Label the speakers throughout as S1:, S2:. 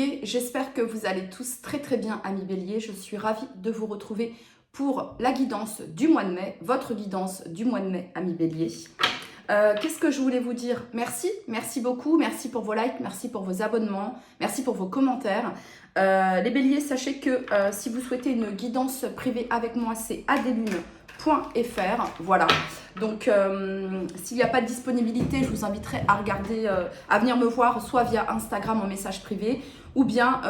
S1: béliers, j'espère que vous allez tous très très bien, amis béliers. Je suis ravie de vous retrouver pour la guidance du mois de mai, votre guidance du mois de mai, amis béliers. Qu'est-ce que je voulais vous dire? Merci beaucoup, merci pour vos likes, merci pour vos abonnements, merci pour vos commentaires. Les béliers, sachez que si vous souhaitez une guidance privée avec moi, c'est adelune.fr, voilà. Donc s'il n'y a pas de disponibilité, je vous inviterai à regarder, à venir me voir soit via Instagram en message privé ou bien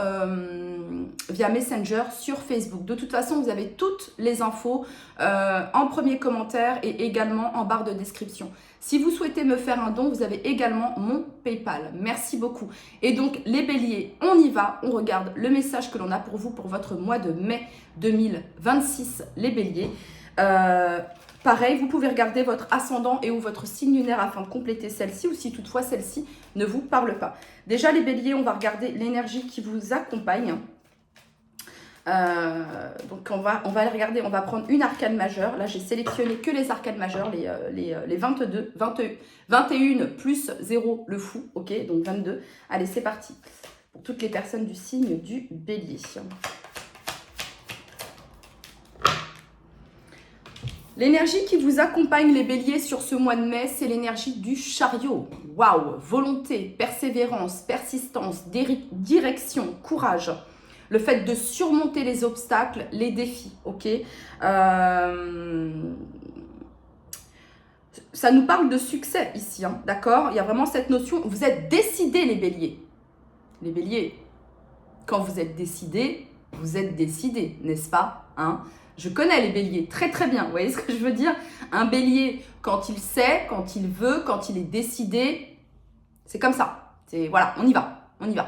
S1: via Messenger sur Facebook. De toute façon, vous avez toutes les infos en premier commentaire et également en barre de description. Si vous souhaitez me faire un don, vous avez également mon PayPal. Merci beaucoup. Et donc, les béliers, on y va. On regarde le message que l'on a pour vous pour votre mois de mai 2026, les béliers. Pareil, vous pouvez regarder votre ascendant et ou votre signe lunaire afin de compléter celle-ci ou si toutefois celle-ci ne vous parle pas. Déjà, les béliers, on va regarder l'énergie qui vous accompagne. Donc on va regarder, on va prendre une arcane majeure. Là j'ai sélectionné que les arcanes majeures, les 22, 21 plus 0 le fou, ok, donc 22. Allez, c'est parti pour toutes les personnes du signe du bélier. L'énergie qui vous accompagne, les béliers, sur ce mois de mai, c'est l'énergie du chariot. Waouh! Volonté, persévérance, persistance, direction, courage. Le fait de surmonter les obstacles, les défis, ok? Ça nous parle de succès ici, hein, d'accord? Il y a vraiment cette notion, vous êtes décidés, les béliers. Les béliers, quand vous êtes décidés, n'est-ce pas, hein? Je connais les béliers très très bien, vous voyez ce que je veux dire? Un bélier, quand il sait, quand il veut, quand il est décidé, c'est comme ça. C'est voilà, on y va,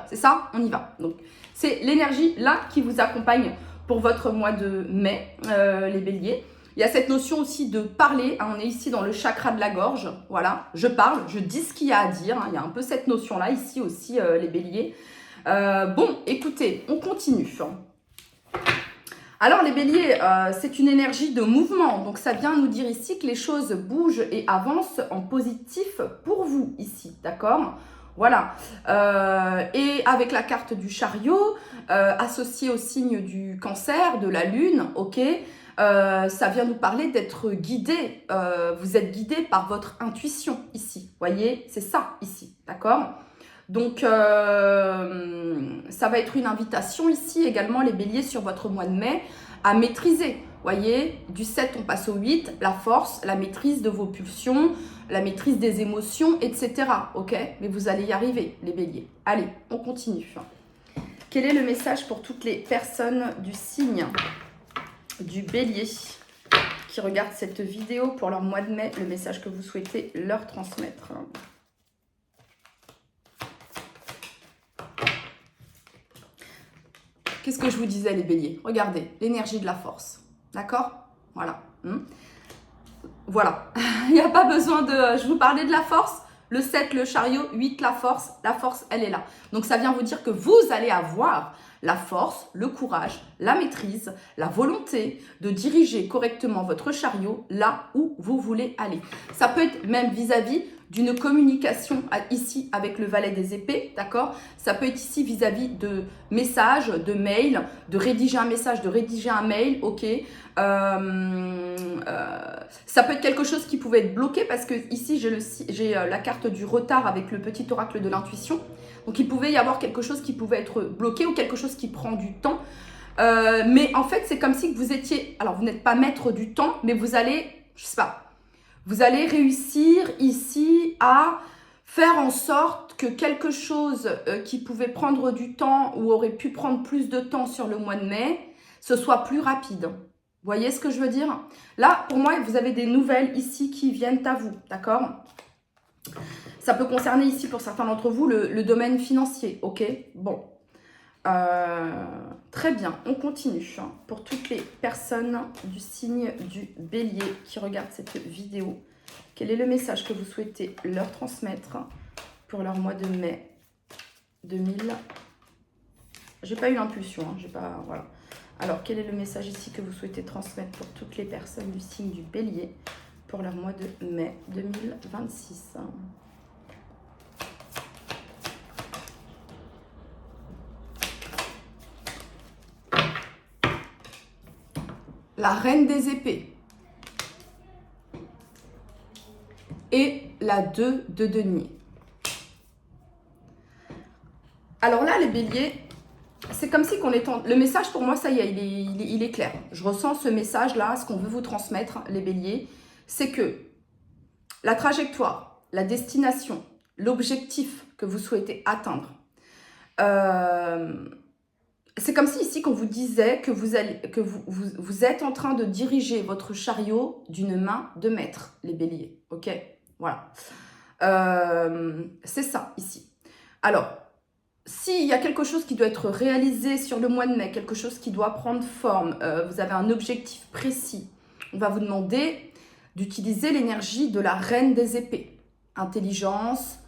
S1: c'est ça, on y va. Donc, c'est l'énergie là qui vous accompagne pour votre mois de mai, les béliers. Il y a cette notion aussi de parler, hein, on est ici dans le chakra de la gorge, voilà, je parle, je dis ce qu'il y a à dire, hein, il y a un peu cette notion-là ici aussi, les béliers. Bon, écoutez, on continue. Alors les béliers, c'est une énergie de mouvement, donc ça vient nous dire ici que les choses bougent et avancent en positif pour vous ici, d'accord? Voilà, et avec la carte du chariot, associée au signe du cancer, de la lune, ok, ça vient nous parler d'être guidé, vous êtes guidé par votre intuition ici, voyez, c'est ça ici, d'accord? Donc, ça va être une invitation ici également, les béliers, sur votre mois de mai, à maîtriser. Voyez, du 7, on passe au 8, la force, la maîtrise de vos pulsions, la maîtrise des émotions, etc. Ok? Mais vous allez y arriver, les béliers. Allez, on continue. Quel est le message pour toutes les personnes du signe du bélier qui regardent cette vidéo pour leur mois de mai, le message que vous souhaitez leur transmettre? Qu'est-ce que je vous disais, les béliers? Regardez, l'énergie de la force. D'accord? Voilà. Voilà. Il n'y a pas besoin de... Je vous parlais de la force. Le 7, le chariot. 8, la force. La force, elle est là. Donc, ça vient vous dire que vous allez avoir la force, le courage, la maîtrise, la volonté de diriger correctement votre chariot là où vous voulez aller. Ça peut être même vis-à-vis d'une communication ici avec le valet des épées, d'accord? Ça peut être ici vis-à-vis de messages, de mails, de rédiger un message, de rédiger un mail, ok? Ça peut être quelque chose qui pouvait être bloqué parce que ici j'ai la carte du retard avec le petit oracle de l'intuition. Donc il pouvait y avoir quelque chose qui pouvait être bloqué ou quelque chose qui prend du temps. Mais en fait, c'est comme si vous étiez... Alors, vous n'êtes pas maître du temps, mais vous allez, je sais pas, vous allez réussir ici à faire en sorte que quelque chose qui pouvait prendre du temps ou aurait pu prendre plus de temps sur le mois de mai, ce soit plus rapide. Vous voyez ce que je veux dire? Là, pour moi, vous avez des nouvelles ici qui viennent à vous, d'accord? Ça peut concerner ici, pour certains d'entre vous, le domaine financier, ok? Bon. Très bien, on continue. Pour toutes les personnes du signe du bélier qui regardent cette vidéo, quel est le message que vous souhaitez leur transmettre pour leur mois de mai 2000? J'ai pas eu l'impulsion, hein, j'ai pas... Voilà. Alors, quel est le message ici que vous souhaitez transmettre pour toutes les personnes du signe du bélier pour leur mois de mai 2026? la reine des épées et la 2 de denier. Alors là, les béliers, c'est comme si qu'on est en... Le message, pour moi, ça y est, il est clair. Je ressens ce message-là, ce qu'on veut vous transmettre, les béliers, c'est que la trajectoire, la destination, l'objectif que vous souhaitez atteindre, c'est comme si ici, qu'on vous disait que vous êtes en train de diriger votre chariot d'une main de maître, les béliers. Ok, voilà. C'est ça, ici. Alors, s'il y a quelque chose qui doit être réalisé sur le mois de mai, quelque chose qui doit prendre forme, vous avez un objectif précis, on va vous demander d'utiliser l'énergie de la reine des épées. Intelligence,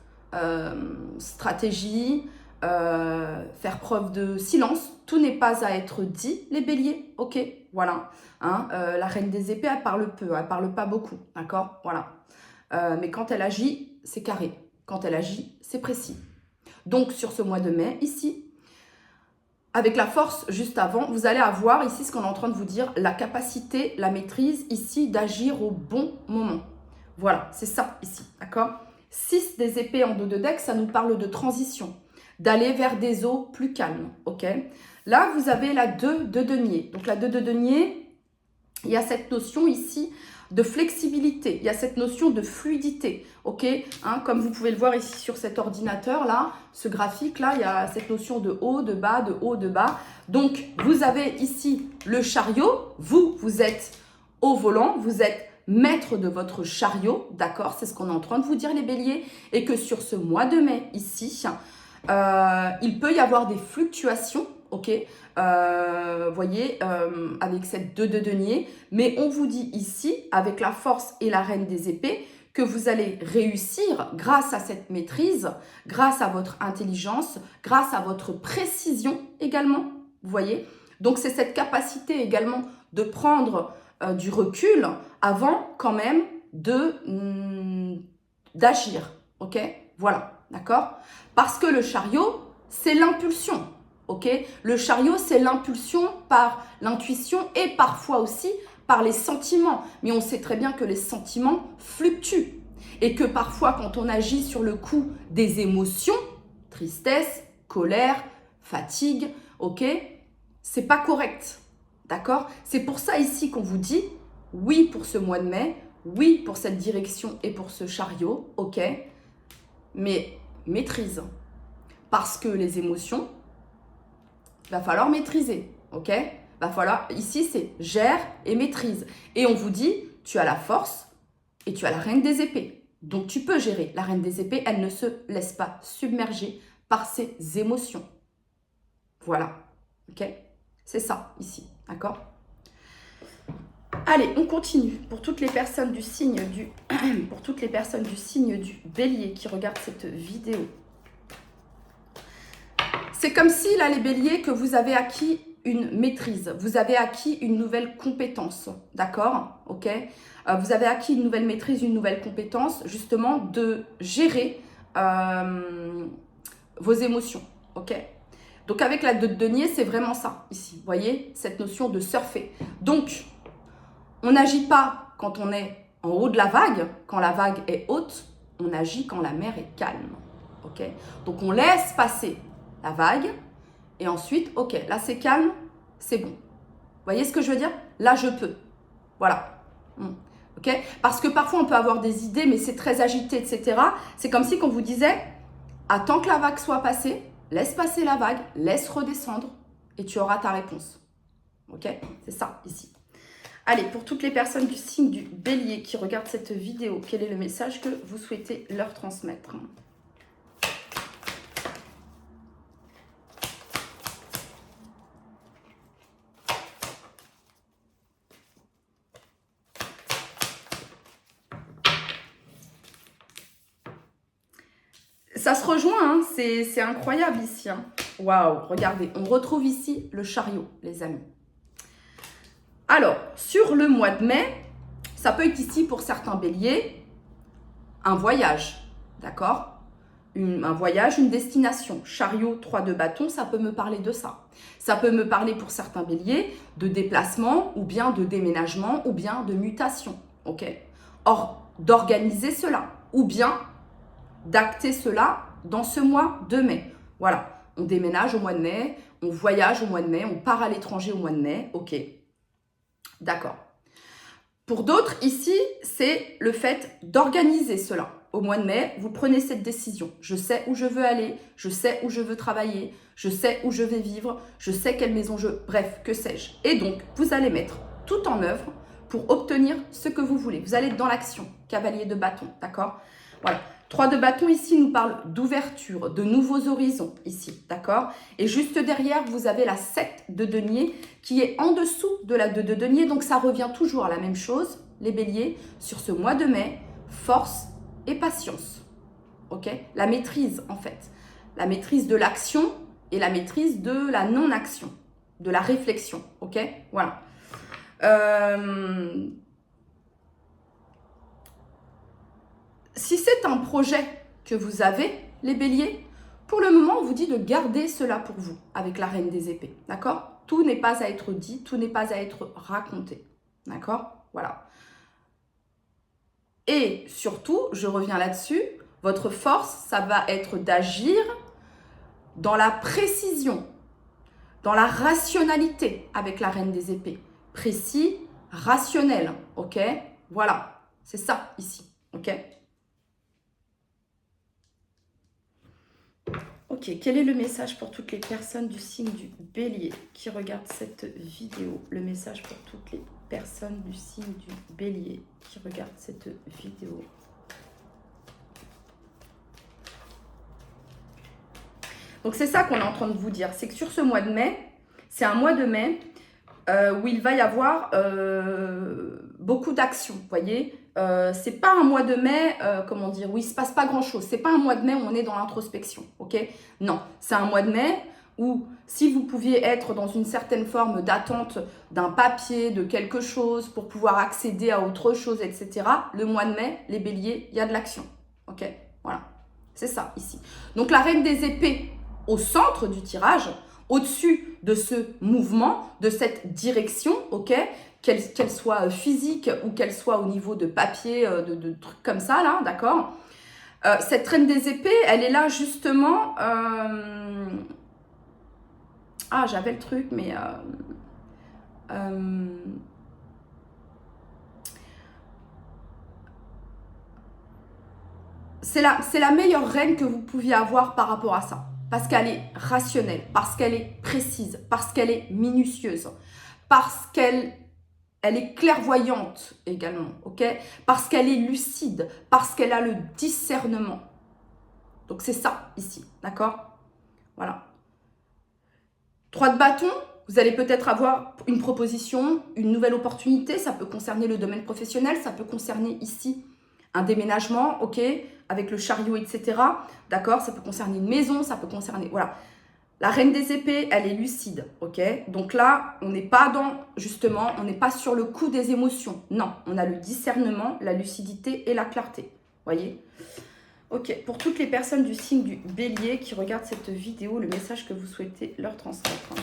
S1: stratégie, faire preuve de silence. Tout n'est pas à être dit, les béliers. Ok, voilà. Hein, la reine des épées, elle parle peu, elle parle pas beaucoup. D'accord, voilà. Mais quand elle agit, c'est carré. Quand elle agit, c'est précis. Donc, sur ce mois de mai, ici, avec la force juste avant, vous allez avoir ici ce qu'on est en train de vous dire, la capacité, la maîtrise ici d'agir au bon moment. Voilà, c'est ça ici, d'accord? 6 des épées en dos de deck, ça nous parle de transition, d'aller vers des eaux plus calmes, ok? Là, vous avez la 2 de denier. Donc, la 2 de denier, il y a cette notion ici de flexibilité, il y a cette notion de fluidité, ok, hein, comme vous pouvez le voir ici sur cet ordinateur-là, ce graphique-là, il y a cette notion de haut, de bas, de haut, de bas. Donc, vous avez ici le chariot, vous êtes au volant, vous êtes maître de votre chariot, d'accord, c'est ce qu'on est en train de vous dire les béliers, et que sur ce mois de mai, ici, il peut y avoir des fluctuations, ok, voyez, avec cette 2 de denier, mais on vous dit ici, avec la force et la reine des épées, que vous allez réussir grâce à cette maîtrise, grâce à votre intelligence, grâce à votre précision également, vous voyez. Donc, c'est cette capacité également de prendre du recul avant quand même d'agir, ok, voilà, d'accord. Parce que le chariot, c'est l'impulsion. Ok, le chariot, c'est l'impulsion par l'intuition et parfois aussi par les sentiments. Mais on sait très bien que les sentiments fluctuent et que parfois, quand on agit sur le coup des émotions, tristesse, colère, fatigue, ok, c'est pas correct. D'accord? C'est pour ça ici qu'on vous dit oui pour ce mois de mai, oui pour cette direction et pour ce chariot, ok, mais maîtrise. Parce que les émotions, va falloir maîtriser, ok? Va falloir, ici c'est gère et maîtrise. Et on vous dit, tu as la force et tu as la reine des épées. Donc tu peux gérer. La reine des épées, elle ne se laisse pas submerger par ses émotions. Voilà, ok? C'est ça ici, d'accord? Allez, on continue. Pour toutes les personnes du signe du, pour toutes les personnes du signe du Bélier qui regardent cette vidéo. C'est comme si, là, les béliers, que vous avez acquis une maîtrise, vous avez acquis une nouvelle compétence, d'accord? Ok, vous avez acquis une nouvelle maîtrise, une nouvelle compétence, justement, de gérer vos émotions, ok? Donc, avec la 2 de denier, c'est vraiment ça, ici, vous voyez? Cette notion de surfer. Donc, on n'agit pas quand on est en haut de la vague, quand la vague est haute, on agit quand la mer est calme, ok? Donc, on laisse passer la vague, et ensuite, ok, là c'est calme, c'est bon. Vous voyez ce que je veux dire? Là, je peux. Voilà. Ok? Parce que parfois, on peut avoir des idées, mais c'est très agité, etc. C'est comme si qu'on vous disait, attends que la vague soit passée, laisse passer la vague, laisse redescendre, et tu auras ta réponse. Ok? C'est ça, ici. Allez, pour toutes les personnes du signe du Bélier qui regardent cette vidéo, quel est le message que vous souhaitez leur transmettre? Ça se rejoint, hein, c'est incroyable ici. Hein. Waouh, regardez, on retrouve ici le chariot, les amis. Alors, sur le mois de mai, ça peut être ici pour certains béliers, un voyage, d'accord? un voyage, une destination. Chariot, 3 de bâton, ça peut me parler de ça. Ça peut me parler pour certains béliers de déplacement ou bien de déménagement ou bien de mutation. Ok. Or, d'organiser cela ou bien d'acter cela dans ce mois de mai. Voilà, on déménage au mois de mai, on voyage au mois de mai, on part à l'étranger au mois de mai. Ok, d'accord. Pour d'autres, ici, c'est le fait d'organiser cela. Au mois de mai, vous prenez cette décision. Je sais où je veux aller, je sais où je veux travailler, je sais où je vais vivre, je sais quelle maison je... Bref, que sais-je. Et donc, vous allez mettre tout en œuvre pour obtenir ce que vous voulez. Vous allez être dans l'action. Cavalier de bâton, d'accord? Voilà. 3 de bâton ici nous parle d'ouverture, de nouveaux horizons ici, d'accord? Et juste derrière, vous avez la 7 de denier qui est en dessous de la 2 de denier. Donc, ça revient toujours à la même chose, les béliers, sur ce mois de mai, force et patience, ok? La maîtrise, en fait. La maîtrise de l'action et la maîtrise de la non-action, de la réflexion, ok? Voilà. Si c'est un projet que vous avez, les béliers, pour le moment, on vous dit de garder cela pour vous, avec la reine des épées, d'accord? Tout n'est pas à être dit, tout n'est pas à être raconté, d'accord? Voilà. Et surtout, je reviens là-dessus, votre force, ça va être d'agir dans la précision, dans la rationalité avec la reine des épées. Précis, rationnel, ok? Voilà, c'est ça ici, ok? Ok, quel est le message pour toutes les personnes du signe du bélier qui regardent cette vidéo? Le message pour toutes les personnes du signe du bélier qui regardent cette vidéo. Donc c'est ça qu'on est en train de vous dire, c'est que sur ce mois de mai, c'est un mois de mai où il va y avoir beaucoup d'actions, vous voyez. C'est pas un mois de mai, comment dire, où il se passe pas grand-chose. C'est pas un mois de mai où on est dans l'introspection, ok? Non, c'est un mois de mai où si vous pouviez être dans une certaine forme d'attente d'un papier, de quelque chose pour pouvoir accéder à autre chose, etc., le mois de mai, les béliers, il y a de l'action, ok? Voilà, c'est ça ici. Donc la reine des épées au centre du tirage, au-dessus de ce mouvement, de cette direction, ok, qu'elle soit physique ou qu'elle soit au niveau de papier, de trucs comme ça, là, d'accord. Cette reine des épées, elle est là justement... Ah, j'avais le truc, mais... c'est la meilleure reine que vous pouviez avoir par rapport à ça. Parce qu'elle est rationnelle, parce qu'elle est précise, parce qu'elle est minutieuse, parce qu'elle est clairvoyante également, ok? Parce qu'elle est lucide, parce qu'elle a le discernement. Donc c'est ça ici, d'accord? Voilà. 3 de bâton, vous allez peut-être avoir une proposition, une nouvelle opportunité. Ça peut concerner le domaine professionnel, ça peut concerner ici un déménagement, ok? Avec le chariot, etc. D'accord? Ça peut concerner une maison, ça peut concerner... Voilà. La reine des épées, elle est lucide, ok? Donc là, on n'est pas dans, justement, on n'est pas sur le coup des émotions. Non, on a le discernement, la lucidité et la clarté. Voyez? Ok, pour toutes les personnes du signe du bélier qui regardent cette vidéo, le message que vous souhaitez leur transmettre.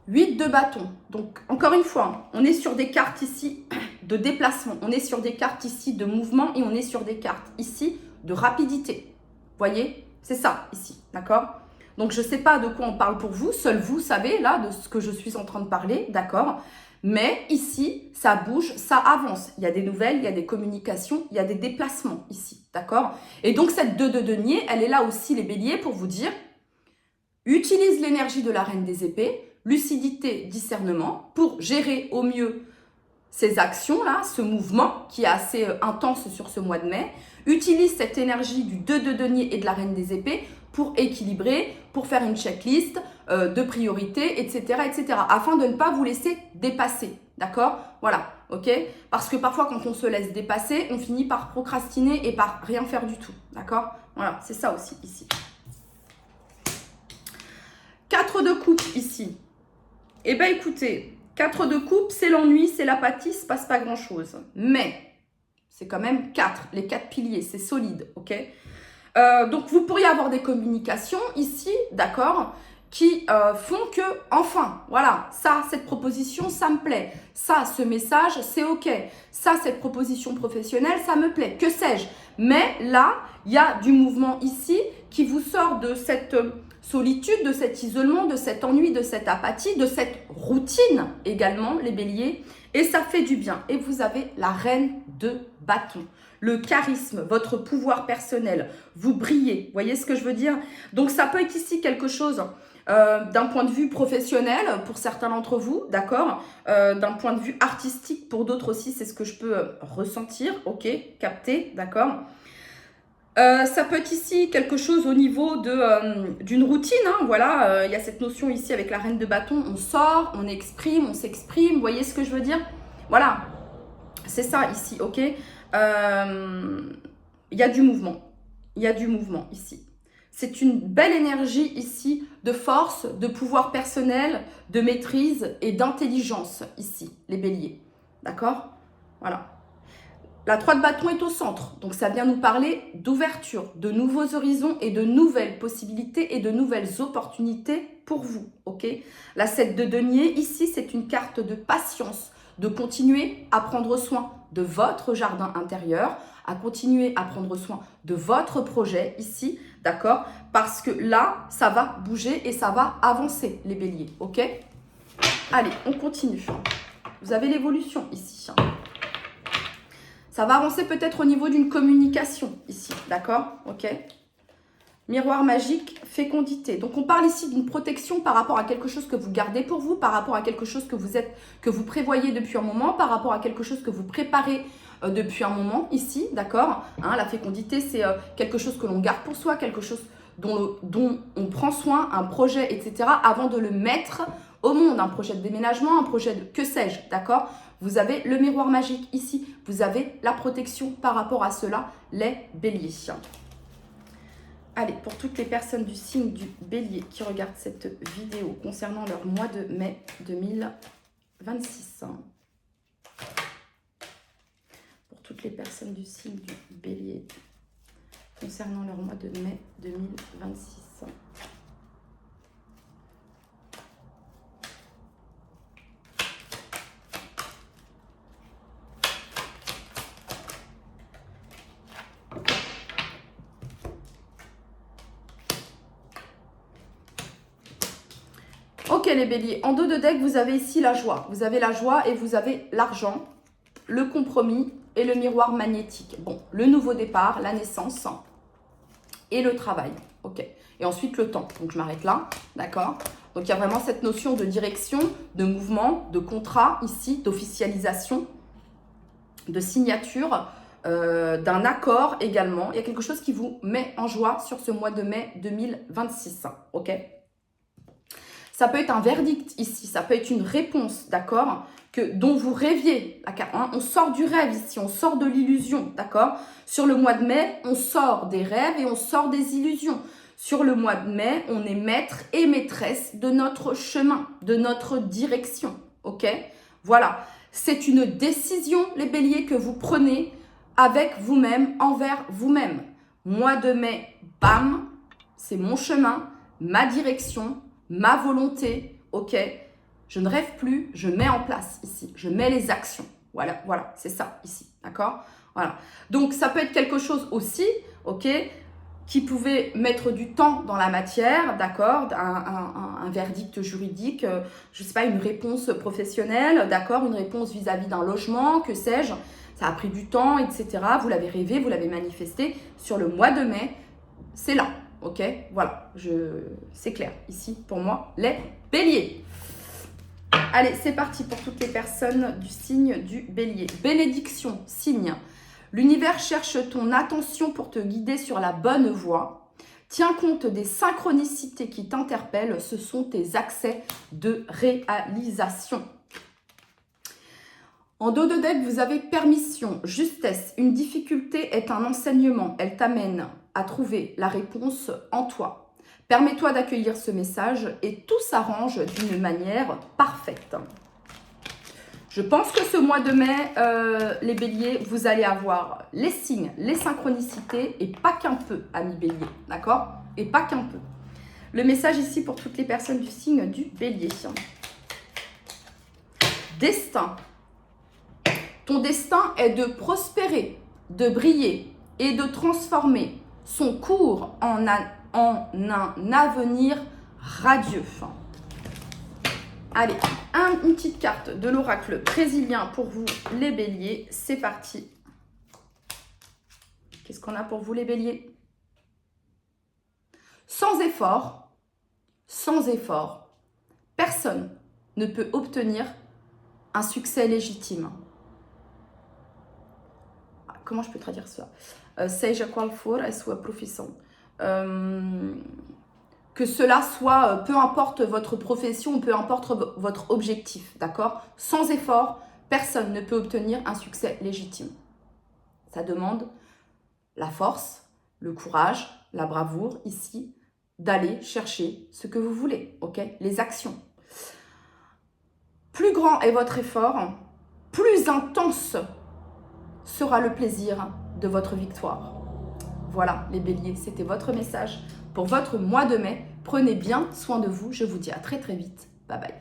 S1: 8 de bâton. Donc, encore une fois, on est sur des cartes ici de déplacement. On est sur des cartes ici de mouvement et on est sur des cartes ici de rapidité. Vous voyez? C'est ça ici, d'accord? Donc, je ne sais pas de quoi on parle pour vous. Seul vous savez, là, de ce que je suis en train de parler, d'accord? Mais ici, ça bouge, ça avance. Il y a des nouvelles, il y a des communications, il y a des déplacements ici, d'accord? Et donc, cette 2 de denier, elle est là aussi, les béliers, pour vous dire, utilise l'énergie de la reine des épées, lucidité, discernement, pour gérer au mieux ces actions-là, ce mouvement qui est assez intense sur ce mois de mai. Utilise cette énergie du 2 de denier et de la reine des épées pour équilibrer, pour faire une checklist de priorités, etc., etc., afin de ne pas vous laisser dépasser, d'accord? Voilà, ok? Parce que parfois, quand on se laisse dépasser, on finit par procrastiner et par rien faire du tout, d'accord? Voilà, c'est ça aussi ici. 4 de coupe ici. Eh bien, écoutez, 4 de coupe, c'est l'ennui, c'est l'apathie, il ne se passe pas grand-chose. Mais, c'est quand même 4, les 4 piliers, c'est solide, ok? Donc, vous pourriez avoir des communications ici, d'accord, qui font que, enfin, voilà, ça, cette proposition, ça me plaît. Ça, ce message, c'est ok. Ça, cette proposition professionnelle, ça me plaît. Que sais-je? Mais là, il y a du mouvement ici qui vous sort de cette solitude, de cet isolement, de cet ennui, de cette apathie, de cette routine également, les béliers. Et ça fait du bien. Et vous avez la reine de bâton. Le charisme, votre pouvoir personnel, vous brillez. Vous voyez ce que je veux dire? Donc, ça peut être ici quelque chose d'un point de vue professionnel pour certains d'entre vous, d'accord, d'un point de vue artistique pour d'autres aussi, c'est ce que je peux ressentir, ok, capter, d'accord. Ça peut être ici quelque chose au niveau d'une routine, hein, voilà, il y a cette notion ici avec la reine de bâton, on sort, on exprime, on s'exprime, vous voyez ce que je veux dire? Voilà, c'est ça ici, ok. Il y a du mouvement, il y a du mouvement ici. C'est une belle énergie ici de force, de pouvoir personnel, de maîtrise et d'intelligence ici, les béliers. D'accord? Voilà. La 3 de bâton est au centre, donc ça vient nous parler d'ouverture, de nouveaux horizons et de nouvelles possibilités et de nouvelles opportunités pour vous, ok? La 7 de denier, ici, c'est une carte de patience, de continuer à prendre soin de votre jardin intérieur, à continuer à prendre soin de votre projet ici, d'accord? Parce que là, ça va bouger et ça va avancer, les béliers, ok? Allez, on continue. Vous avez l'évolution ici. Ça va avancer peut-être au niveau d'une communication ici, d'accord? Ok. Miroir magique, fécondité. Donc, on parle ici d'une protection par rapport à quelque chose que vous gardez pour vous, par rapport à quelque chose que vous prévoyez depuis un moment, par rapport à quelque chose que vous préparez depuis un moment ici, d'accord, hein, la fécondité, c'est quelque chose que l'on garde pour soi, quelque chose dont on prend soin, un projet, etc., avant de le mettre au monde, un projet de déménagement, un projet de que sais-je, d'accord? Vous avez le miroir magique ici, vous avez la protection par rapport à cela, les béliers. Allez, pour toutes les personnes du signe du bélier qui regardent cette vidéo concernant leur mois de mai 2026. Pour toutes les personnes du signe du bélier concernant leur mois de mai 2026. Ok les béliers, en dos de deck, vous avez ici la joie. Vous avez la joie et vous avez l'argent, le compromis et le miroir magnétique. Bon, le nouveau départ, la naissance et le travail. Ok. Et ensuite le temps. Donc je m'arrête là, d'accord? Donc il y a vraiment cette notion de direction, de mouvement, de contrat ici, d'officialisation, de signature, d'un accord également. Il y a quelque chose qui vous met en joie sur ce mois de mai 2026. Ok? Ça peut être un verdict ici, ça peut être une réponse, d'accord, dont vous rêviez. Hein, on sort du rêve ici, on sort de l'illusion, d'accord. Sur le mois de mai, on sort des rêves et on sort des illusions. Sur le mois de mai, on est maître et maîtresse de notre chemin, de notre direction, ok. Voilà, c'est une décision, les béliers, que vous prenez avec vous-même, envers vous-même. Mois de mai, bam, c'est mon chemin, ma direction, ma volonté, ok? Je ne rêve plus, je mets en place ici, je mets les actions. Voilà, voilà, c'est ça ici, d'accord? Voilà. Donc, ça peut être quelque chose aussi, ok, qui pouvait mettre du temps dans la matière, d'accord? Un verdict juridique, je ne sais pas, une réponse professionnelle, d'accord? Une réponse vis-à-vis d'un logement, que sais-je? Ça a pris du temps, etc. Vous l'avez rêvé, vous l'avez manifesté. Sur le mois de mai, c'est là. Ok, voilà, c'est clair ici pour moi, les béliers. Allez, c'est parti pour toutes les personnes du signe du bélier. Bénédiction, signe. L'univers cherche ton attention pour te guider sur la bonne voie. Tiens compte des synchronicités qui t'interpellent, ce sont tes accès de réalisation. En dos de deck, vous avez permission, justesse. Une difficulté est un enseignement, elle t'amène à trouver la réponse en toi. Permets-toi d'accueillir ce message et tout s'arrange d'une manière parfaite. Je pense que ce mois de mai, les béliers, vous allez avoir les signes, les synchronicités et pas qu'un peu, amis béliers, d'accord? Et pas qu'un peu. Le message ici pour toutes les personnes du signe du bélier. Destin. Ton destin est de prospérer, de briller et de transformer son cours en un avenir radieux. Allez, une petite carte de l'oracle brésilien pour vous, les béliers. C'est parti. Qu'est-ce qu'on a pour vous, les béliers? Sans effort, personne ne peut obtenir un succès légitime. Comment je peux traduire ça? Seja qual for a sua profissão. Que cela soit, peu importe votre profession, peu importe votre objectif, d'accord? Sans effort, personne ne peut obtenir un succès légitime. Ça demande la force, le courage, la bravoure, ici, d'aller chercher ce que vous voulez, ok? Les actions. Plus grand est votre effort, plus intense sera le plaisir de votre victoire. Voilà, les béliers, c'était votre message pour votre mois de mai. Prenez bien soin de vous. Je vous dis à très très vite. Bye bye.